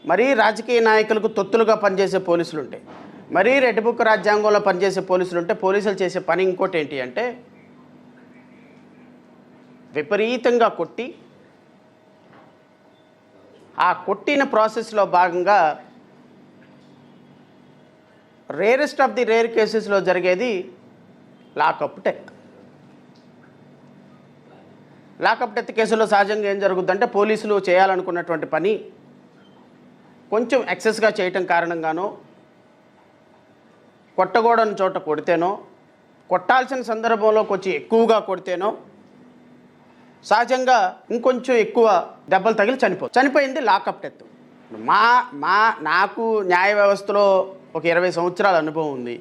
మరీ రాజకీయ నాయకులకు తొత్తులుగా పనిచేసే పోలీసులు ఉంటాయి, మరీ రెడ్ బుక్ రాజ్యాంగంలో పనిచేసే పోలీసులు ఉంటే పోలీసులు చేసే పని ఇంకోటి ఏంటి అంటే విపరీతంగా కొట్టి ఆ కొట్టిన ప్రాసెస్లో భాగంగా రేరెస్ట్ ఆఫ్ ది రేర్ కేసెస్లో జరిగేది లాకప్ డెత్. లాకప్ డెత్ కేసులో సహజంగా ఏం జరుగుతుందంటే పోలీసులు చేయాలనుకున్నటువంటి పని కొంచెం ఎక్సెస్గా చేయటం కారణంగానో, కొట్టకూడని చోట కొడితేనో, కొట్టాల్సిన సందర్భంలో కొంచెం ఎక్కువగా కొడితేనో సహజంగా ఇంకొంచెం ఎక్కువ దెబ్బలు తగిలి చనిపోయింది లాకప్ డెత్. నాకు న్యాయ వ్యవస్థలో ఒక 20 సంవత్సరాల అనుభవం ఉంది.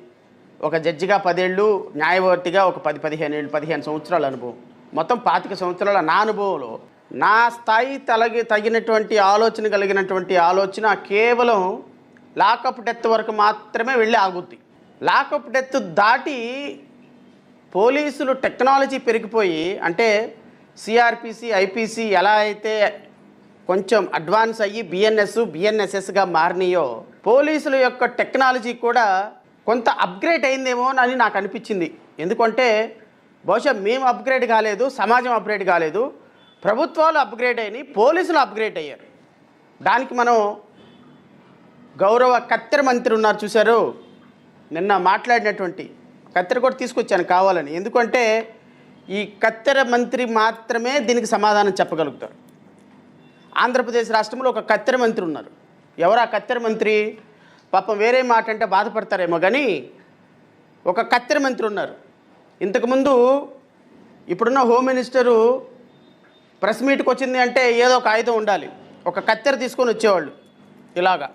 ఒక జడ్జిగా 10 ఏళ్ళు, న్యాయవాదిగా ఒక 15 సంవత్సరాల అనుభవం. మొత్తం 25 సంవత్సరాల నా అనుభవంలో నా స్థాయి తగినటువంటి ఆలోచన కలిగినటువంటి ఆలోచన కేవలం లాకప్ డెత్ వరకు మాత్రమే వెళ్ళి ఆగుద్ది. లాకప్ డెత్ దాటి పోలీసులు టెక్నాలజీ పెరిగిపోయి, అంటే సిఆర్పిసి ఐపీసీ ఎలా అయితే కొంచెం అడ్వాన్స్ అయ్యి బిఎన్ఎస్ఎస్గా మారినాయో, పోలీసుల యొక్క టెక్నాలజీ కూడా కొంత అప్గ్రేడ్ అయిందేమో అని నాకు అనిపించింది. ఎందుకంటే బహుశా మేము అప్గ్రేడ్ కాలేదు, సమాజం అప్గ్రేడ్ కాలేదు, ప్రభుత్వాలు అప్గ్రేడ్ అయినాయి, పోలీసులు అప్గ్రేడ్ అయ్యారు. దానికి మనం గౌరవ కత్తెర మంత్రి ఉన్నారు చూశారు, నిన్న మాట్లాడినటువంటి కత్తెర కూడా తీసుకొచ్చాను కావాలని. ఎందుకంటే ఈ కత్తెర మంత్రి మాత్రమే దీనికి సమాధానం చెప్పగలుగుతారు. ఆంధ్రప్రదేశ్ రాష్ట్రంలో ఒక కత్తెర మంత్రి ఉన్నారు. ఎవరు ఆ కత్తెర మంత్రి? పాపం వేరే మాట అంటే బాధపడతారేమో కానీ ఒక కత్తెర మంత్రి ఉన్నారు. ఇంతకుముందు ఇప్పుడున్న హోమ్ మినిస్టరు ప్రెస్ మీట్కి వచ్చింది అంటే ఏదో ఒక ఆయుధం ఉండాలి, ఒక కత్తెర తీసుకొని వచ్చేవాళ్ళు ఇలాగా.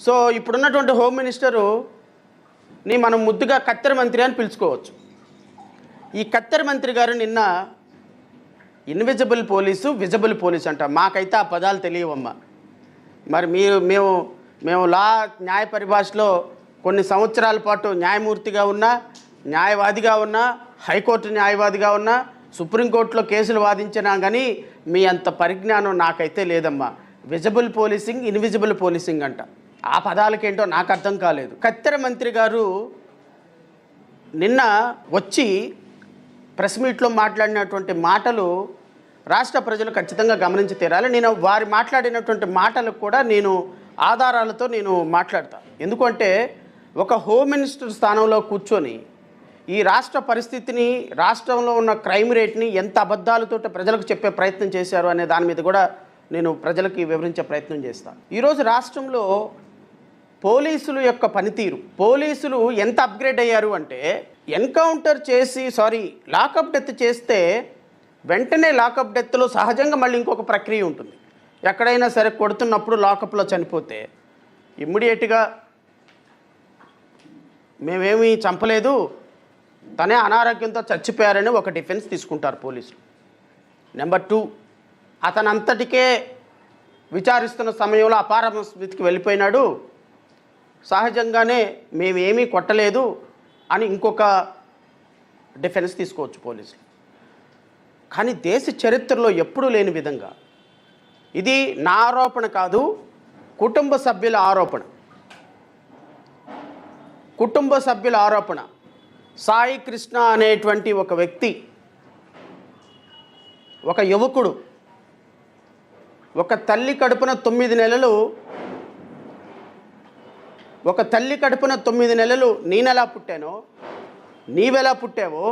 సో ఇప్పుడున్నటువంటి హోమ్ మినిస్టరుని మనం ముద్దుగా కత్తెర మంత్రి అని పిలుచుకోవచ్చు. ఈ కత్తెర మంత్రి గారు నిన్న ఇన్విజిబుల్ పోలీసు, విజిబుల్ పోలీసు అంట. మాకైతే ఆ పదాలు తెలియవమ్మా. మరి మేము న్యాయ పరిభాషలో కొన్ని సంవత్సరాల పాటు న్యాయమూర్తిగా ఉన్నా, న్యాయవాదిగా ఉన్నా, హైకోర్టు న్యాయవాదిగా ఉన్నా, సుప్రీంకోర్టులో కేసులు వాదించినా కానీ మీ అంత పరిజ్ఞానం నాకైతే లేదమ్మా. విజిబుల్ పోలీసింగ్, ఇన్విజిబుల్ పోలీసింగ్ అంట. ఆ పదాలకేంటో నాకు అర్థం కాలేదు. కత్తెర మంత్రి గారు నిన్న వచ్చి ప్రెస్ మీట్లో మాట్లాడినటువంటి మాటలు రాష్ట్ర ప్రజలు ఖచ్చితంగా గమనించి తీరాలి. నేను వారి మాట్లాడినటువంటి మాటలకు కూడా ఆధారాలతో మాట్లాడతాను. ఎందుకంటే ఒక హోమ్ మినిస్టర్ స్థానంలో కూర్చొని ఈ రాష్ట్ర పరిస్థితిని, రాష్ట్రంలో ఉన్న క్రైమ్ రేట్ని ఎంత అబద్ధాలతో ప్రజలకు చెప్పే ప్రయత్నం చేశారు అనే దాని మీద కూడా నేను ప్రజలకి వివరించే ప్రయత్నం చేస్తాను. ఈరోజు రాష్ట్రంలో పోలీసుల యొక్క పనితీరు, పోలీసులు ఎంత అప్గ్రేడ్ అయ్యారు అంటే ఎన్కౌంటర్ చేసి లాకప్ డెత్ చేస్తే వెంటనే లాకప్ డెత్లో సహజంగా మళ్ళీ ఇంకొక ప్రక్రియ ఉంటుంది. ఎక్కడైనా సరే కొడుతున్నప్పుడు లాకప్లో చనిపోతే ఇమ్మీడియట్గా మేమేమీ చంపలేదు, తనే అనారోగ్యంతో చచ్చిపోయారని ఒక డిఫెన్స్ తీసుకుంటారు పోలీసులు. నెంబర్ 2, అతనంతటికే విచారిస్తున్న సమయంలో అపార స్థితికి వెళ్ళిపోయినాడు, సహజంగానే మేమేమీ కొట్టలేదు అని ఇంకొక డిఫెన్స్ తీసుకోవచ్చు పోలీసులు. కానీ దేశ చరిత్రలో ఎప్పుడూ లేని విధంగా, ఇది నా ఆరోపణ కాదు, కుటుంబ సభ్యుల ఆరోపణ. సాయి కృష్ణ అనేటువంటి ఒక వ్యక్తి, ఒక యువకుడు, ఒక తల్లి కడుపున 9 నెలలు నేనెలా పుట్టానో, నీవెలా పుట్టావో,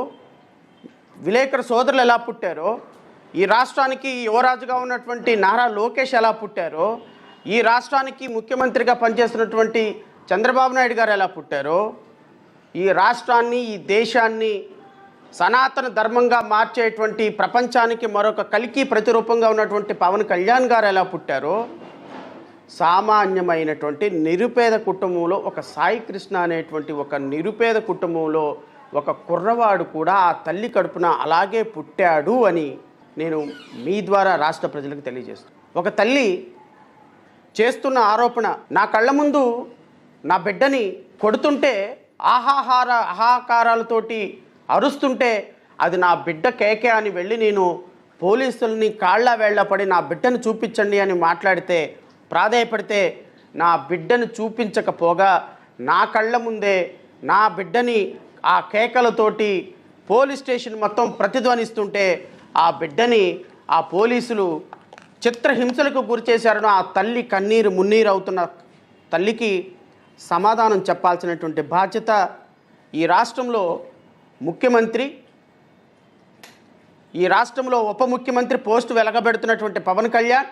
విలేకరు సోదరులు ఎలా పుట్టారో, ఈ రాష్ట్రానికి యువరాజుగా ఉన్నటువంటి నారా లోకేష్ ఎలా పుట్టారో, ఈ రాష్ట్రానికి ముఖ్యమంత్రిగా పనిచేస్తున్నటువంటి చంద్రబాబు నాయుడు గారు ఎలా పుట్టారో, ఈ రాష్ట్రాన్ని, ఈ దేశాన్ని సనాతన ధర్మంగా మార్చేటువంటి, ప్రపంచానికి మరొక కలికి ప్రతిరూపంగా ఉన్నటువంటి పవన్ కళ్యాణ్ గారు ఎలా పుట్టారో, సామాన్యమైనటువంటి నిరుపేద కుటుంబంలో ఒక సాయి కృష్ణ అనేటువంటి ఒక నిరుపేద కుటుంబంలో ఒక కుర్రవాడు కూడా ఆ తల్లి కడుపున అలాగే పుట్టాడు అని నేను మీ ద్వారా రాష్ట్ర ప్రజలకు తెలియజేస్తాను. ఒక తల్లి చేస్తున్న ఆరోపణ, నా కళ్ళ ముందు నా బిడ్డని కొడుతుంటే ఆహాకారాలతోటి అరుస్తుంటే అది నా బిడ్డ కేకే అని వెళ్ళి నేను పోలీసుల్ని కాళ్ళ వేళ్ల పడి నా బిడ్డను చూపించండి అని మాట్లాడితే ప్రాధేయపడితే నా బిడ్డను చూపించకపోగా నా కళ్ళ ముందే నా బిడ్డని ఆ కేకలతోటి పోలీస్ స్టేషన్ మొత్తం ప్రతిధ్వనిస్తుంటే ఆ బిడ్డని ఆ పోలీసులు చిత్రహింసలకు గురి చేశారని ఆ తల్లి కన్నీరు మున్నీరు అవుతున్న తల్లికి సమాధానం చెప్పాల్సినటువంటి బాధ్యత ఈ రాష్ట్రంలో ముఖ్యమంత్రి, ఈ రాష్ట్రంలో ఉప ముఖ్యమంత్రి పోస్టు వెలగబెడుతున్నటువంటి పవన్ కళ్యాణ్,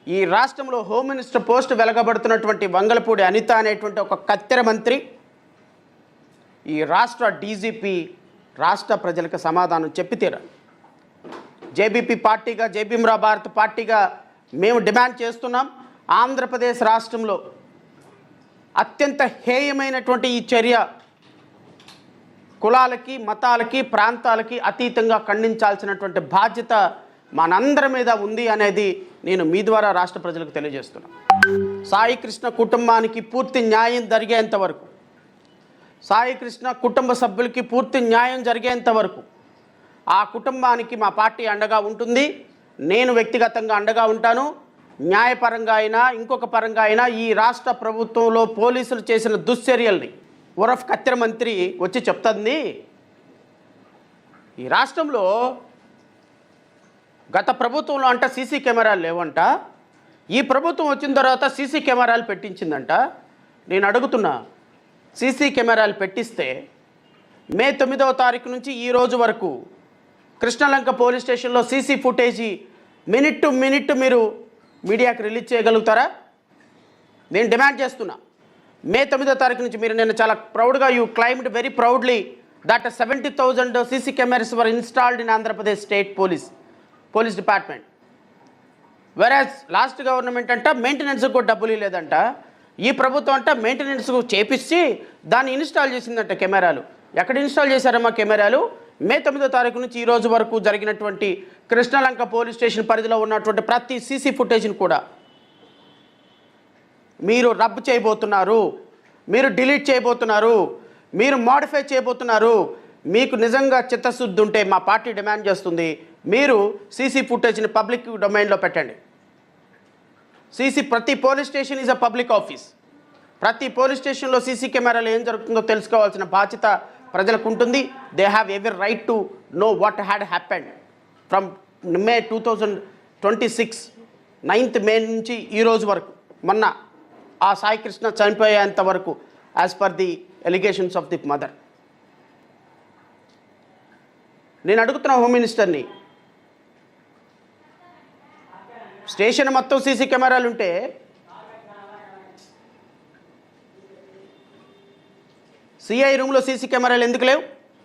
ఈ రాష్ట్రంలో హోమ్ మినిస్టర్ పోస్టు వెలగబడుతున్నటువంటి వంగలపూడి అనిత అనేటువంటి ఒక కత్తెర మంత్రి, ఈ రాష్ట్ర డీజీపీ రాష్ట్ర ప్రజలకు సమాధానం చెప్పి తీరాలి. జేబీపీ పార్టీగా, జై భీమ్రా భారత్ పార్టీగా మేము డిమాండ్ చేస్తున్నాం. ఆంధ్రప్రదేశ్ రాష్ట్రంలో అత్యంత హేయమైనటువంటి ఈ చర్య కులాలకి, మతాలకి, ప్రాంతాలకి అతీతంగా ఖండించాల్సినటువంటి బాధ్యత మనందరి మీద ఉంది అనేది నేను మీ ద్వారా రాష్ట్ర ప్రజలకు తెలియజేస్తున్నాను. సాయి కృష్ణ కుటుంబానికి పూర్తి న్యాయం జరిగేంత వరకు, సాయి కృష్ణ కుటుంబ సభ్యులకి పూర్తి న్యాయం జరిగేంత వరకు ఆ కుటుంబానికి మా పార్టీ అండగా ఉంటుంది. నేను వ్యక్తిగతంగా అండగా ఉంటాను. న్యాయపరంగా అయినా ఇంకొక పరంగా అయినా ఈ రాష్ట్ర ప్రభుత్వంలో పోలీసులు చేసిన దుశ్చర్యల్ని ఉరఫ్ కత్తెర మంత్రి వచ్చి చెప్తుంది. ఈ రాష్ట్రంలో గత ప్రభుత్వంలో అంట సీసీ కెమెరాలు లేవంట, ఈ ప్రభుత్వం వచ్చిన తర్వాత సీసీ కెమెరాలు పెట్టించిందంట. నేను అడుగుతున్నా, సీసీ కెమెరాలు పెట్టిస్తే మే 9వ తారీఖు నుంచి ఈ రోజు వరకు కృష్ణలంక పోలీస్ స్టేషన్లో CC footage minute to minute మీరు మీడియాకి రిలీజ్ చేయగలుగుతారా? నేను డిమాండ్ చేస్తున్నా. మే 9వ తారీఖు నుంచి మీరు నేను చాలా ప్రౌడ్గా you claimed very proudly that 70,000 CC cameras were installed in Andhra Pradesh state police department. వెరాజ్ లాస్ట్ గవర్నమెంట్ అంట మెయింటెనెన్స్కి కూడా డబ్బులు లేదంట. ఈ ప్రభుత్వం అంట మెయింటెనెన్స్ చేపించి దాన్ని ఇన్స్టాల్ చేసిందంట కెమెరాలు. ఎక్కడ ఇన్స్టాల్ చేశారమ్మా కెమెరాలు? మే 9వ తారీఖు నుంచి ఈ రోజు వరకు జరిగినటువంటి కృష్ణలంక పోలీస్ స్టేషన్ పరిధిలో ఉన్నటువంటి ప్రతి సీసీ ఫుటేజ్ని కూడా మీరు రబ్ చేయబోతున్నారు, మీరు డిలీట్ చేయబోతున్నారు, మీరు మోడిఫై చేయబోతున్నారు. మీకు నిజంగా చిత్తశుద్ధి ఉంటే మా పార్టీ డిమాండ్ చేస్తుంది, మీరు సీసీ ఫుటేజ్ని పబ్లిక్ డొమైన్లో పెట్టండి. ప్రతి police station is a public office. ప్రతి పోలీస్ స్టేషన్లో సీసీ కెమెరాలు ఏం జరుగుతుందో తెలుసుకోవాల్సిన బాధ్యత ప్రజలకు ఉంటుంది. They have every right to know what had happened from May 2026 9th మే నుంచి ఈ రోజు వరకు, మొన్న ఆ సాయి కృష్ణ చనిపోయేంత వరకు as per the allegations of the mother. నేను అడుగుతున్న హోమ్ మినిస్టర్ని, స్టేషన్ మొత్తం సీసీ కెమెరాలు ఉంటే సిఐ రూమ్లో సీసీ కెమెరాలు ఎందుకు లేవు?